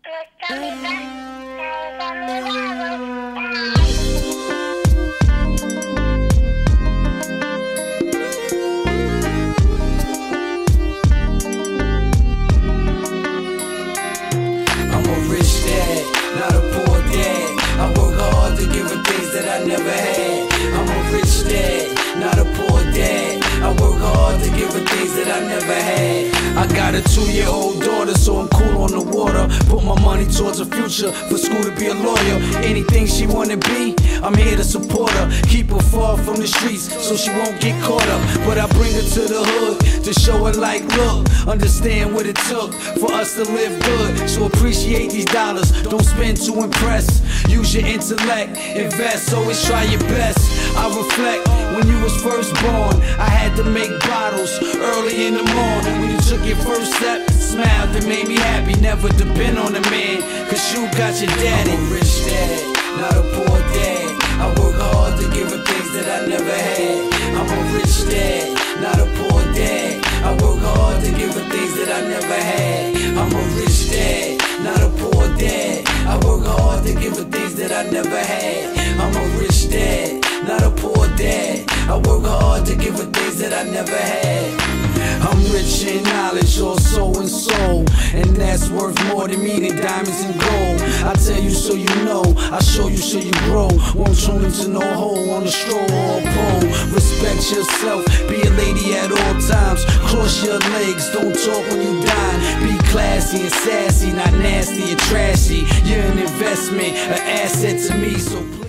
Not a poor dad. I work hard to give her things that I never had. I'm a rich dad, not a poor dad. I work hard to give her things that I never had. I got a 2-year-old daughter, so I'm cool on the water. Put my money towards her future, for school to be a lawyer. Anything she wanna be, I'm here to support her. Keep her far from the streets, so she won't get caught up. But I bring her to the hood, to show her like, look, understand what it took for us to live good. So appreciate these dollars, don't spend to impress. Use your intellect, invest, always try your best. I reflect, when you was first born, I had to make bottles early in the morning. When you took your first step, smiled, it made me happy. Never depend on a man, cause you got your daddy. I'm a rich dad, not a poor dad. I work hard to give her things that I never had. I'm a rich dad, not a poor dad. I work hard to give her things that I never had. I'm a rich dad, not a poor dad. I work hard to give her things that I never had. I'm a rich dad, not a poor dad. I work hard to give her things that I never had. I'm rich in knowledge, also in soul, and that's worth more to me than diamonds and gold. I tell you so you know, I show you so you grow. Won't turn into no hole on a straw or a pole. Respect yourself, be a lady at all times. Cross your legs, don't talk when you dine. Be classy and sassy, not nasty and trashy. You're an investment, an asset to me, so please.